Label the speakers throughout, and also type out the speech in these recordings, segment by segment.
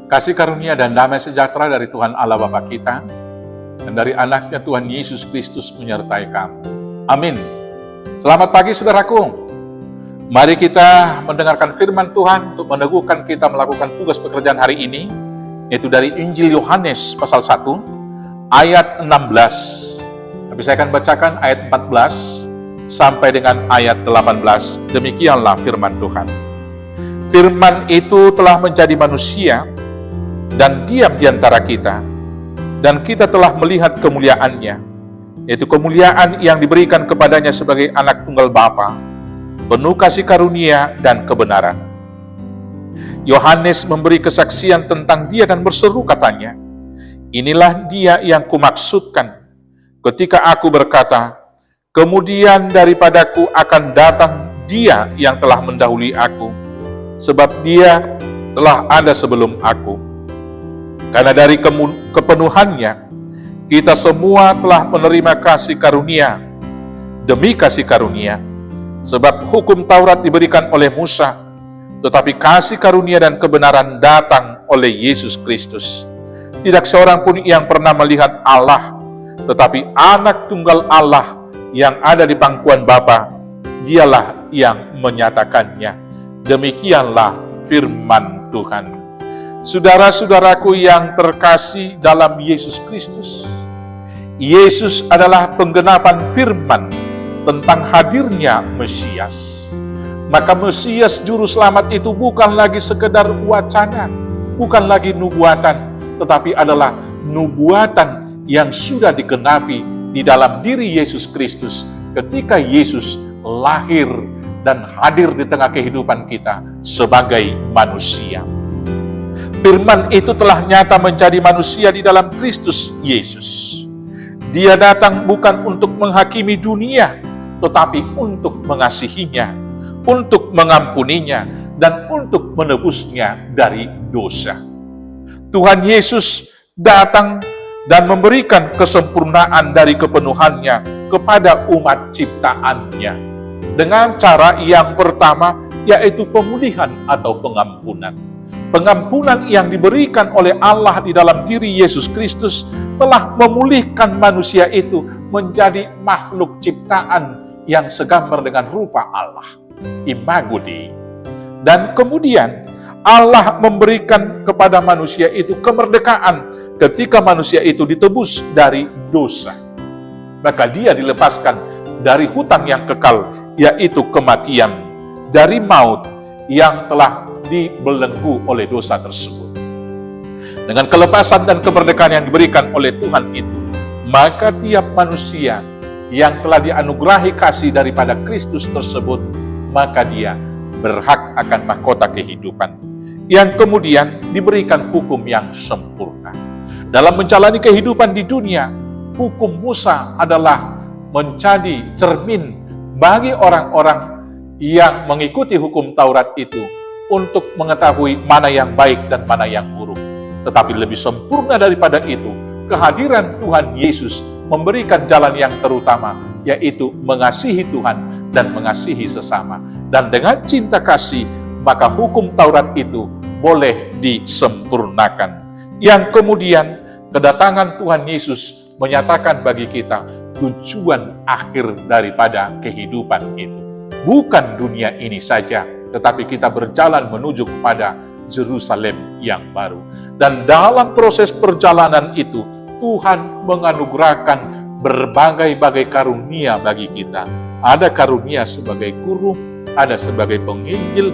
Speaker 1: Kasih karunia dan damai sejahtera dari Tuhan Allah Bapa kita dan dari anaknya Tuhan Yesus Kristus menyertai kamu. Amin. Selamat pagi saudaraku. Mari kita mendengarkan firman Tuhan untuk meneguhkan kita melakukan tugas pekerjaan hari ini, yaitu dari Injil Yohanes pasal 1 ayat 16. Tapi saya akan bacakan ayat 14 sampai dengan ayat 18. Demikianlah firman Tuhan. Firman itu telah menjadi manusia dan diam di antara kita, dan kita telah melihat kemuliaannya, yaitu kemuliaan yang diberikan kepadanya sebagai anak tunggal Bapa, penuh kasih karunia dan kebenaran. Yohanes memberi kesaksian tentang dia dan berseru katanya, "Inilah dia yang kumaksudkan ketika aku berkata, kemudian daripadaku akan datang dia yang telah mendahului aku, sebab dia telah ada sebelum aku." Karena dari kepenuhannya, kita semua telah menerima kasih karunia demi kasih karunia. Sebab hukum Taurat diberikan oleh Musa, tetapi kasih karunia dan kebenaran datang oleh Yesus Kristus. Tidak seorang pun yang pernah melihat Allah, tetapi anak tunggal Allah yang ada di pangkuan Bapa, dialah yang menyatakannya. Demikianlah firman Tuhan. Saudara-saudaraku yang terkasih dalam Yesus Kristus, Yesus adalah penggenapan firman tentang hadirnya Mesias. Maka Mesias Juru Selamat itu bukan lagi sekedar wacana, bukan lagi nubuatan, tetapi adalah nubuatan yang sudah digenapi di dalam diri Yesus Kristus ketika Yesus lahir dan hadir di tengah kehidupan kita sebagai manusia. Firman itu telah nyata menjadi manusia di dalam Kristus Yesus. Dia datang bukan untuk menghakimi dunia, tetapi untuk mengasihinya, untuk mengampuninya, dan untuk menebusnya dari dosa. Tuhan Yesus datang dan memberikan kesempurnaan dari kepenuhannya kepada umat ciptaannya, dengan cara yang pertama, yaitu pemulihan atau pengampunan. Pengampunan yang diberikan oleh Allah di dalam diri Yesus Kristus telah memulihkan manusia itu menjadi makhluk ciptaan yang segambar dengan rupa Allah, Imago Dei. Dan kemudian Allah memberikan kepada manusia itu kemerdekaan ketika manusia itu ditebus dari dosa. Maka dia dilepaskan dari hutang yang kekal, yaitu kematian, dari maut yang telah dibelenggu oleh dosa tersebut. Dengan kelepasan dan kemerdekaan yang diberikan oleh Tuhan itu, maka tiap manusia yang telah dianugerahi kasih daripada Kristus tersebut, maka dia berhak akan mahkota kehidupan, yang kemudian diberikan hukum yang sempurna. Dalam menjalani kehidupan di dunia, hukum Musa adalah menjadi cermin bagi orang-orang yang mengikuti hukum Taurat itu untuk mengetahui mana yang baik dan mana yang buruk. Tetapi lebih sempurna daripada itu, kehadiran Tuhan Yesus memberikan jalan yang terutama, yaitu mengasihi Tuhan dan mengasihi sesama. Dan dengan cinta kasih, maka hukum Taurat itu boleh disempurnakan. Yang kemudian, kedatangan Tuhan Yesus menyatakan bagi kita tujuan akhir daripada kehidupan itu. Bukan dunia ini saja, tetapi kita berjalan menuju kepada Yerusalem yang baru. Dan dalam proses perjalanan itu, Tuhan menganugerahkan berbagai-bagai karunia bagi kita. Ada karunia sebagai guru, ada sebagai penginjil,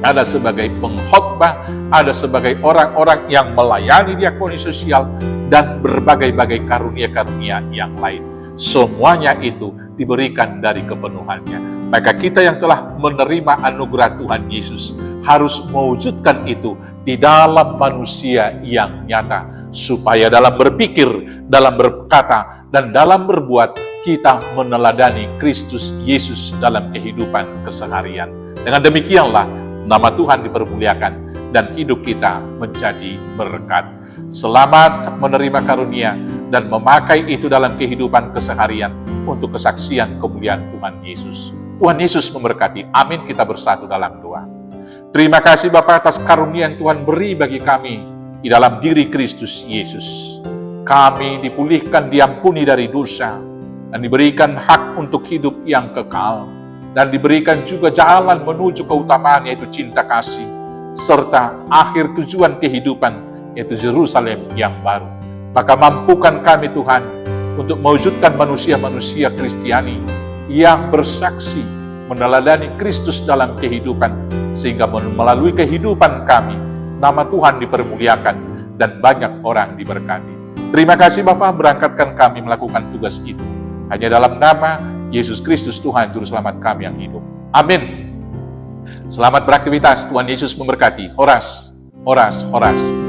Speaker 1: ada sebagai pengkhotbah, ada sebagai orang-orang yang melayani diakoni sosial, dan berbagai-bagai karunia-karunia yang lain. Semuanya itu diberikan dari kepenuhannya. Maka kita yang telah menerima anugerah Tuhan Yesus harus mewujudkan itu di dalam manusia yang nyata, supaya dalam berpikir, dalam berkata, dan dalam berbuat kita meneladani Kristus Yesus dalam kehidupan keseharian. Dengan demikianlah nama Tuhan dipermuliakan dan hidup kita menjadi berkat. Selamat menerima karunia dan memakai itu dalam kehidupan keseharian untuk kesaksian kemuliaan Tuhan Yesus. Tuhan Yesus memberkati. Amin. Kita bersatu dalam doa. Terima kasih Bapa atas karunia yang Tuhan beri bagi kami di dalam diri Kristus Yesus. Kami dipulihkan, diampuni dari dosa, dan diberikan hak untuk hidup yang kekal, dan diberikan juga jalan menuju keutamaan, yaitu cinta kasih, serta akhir tujuan kehidupan, yaitu Yerusalem yang baru. Maka mampukan kami Tuhan untuk mewujudkan manusia-manusia Kristiani yang bersaksi meneladani Kristus dalam kehidupan, sehingga melalui kehidupan kami, nama Tuhan dipermuliakan dan banyak orang diberkati. Terima kasih Bapa, berangkatkan kami melakukan tugas itu. Hanya dalam nama Yesus Kristus Tuhan Juru Selamat kami yang hidup. Amin. Selamat beraktivitas, Tuhan Yesus memberkati. Horas, horas, horas.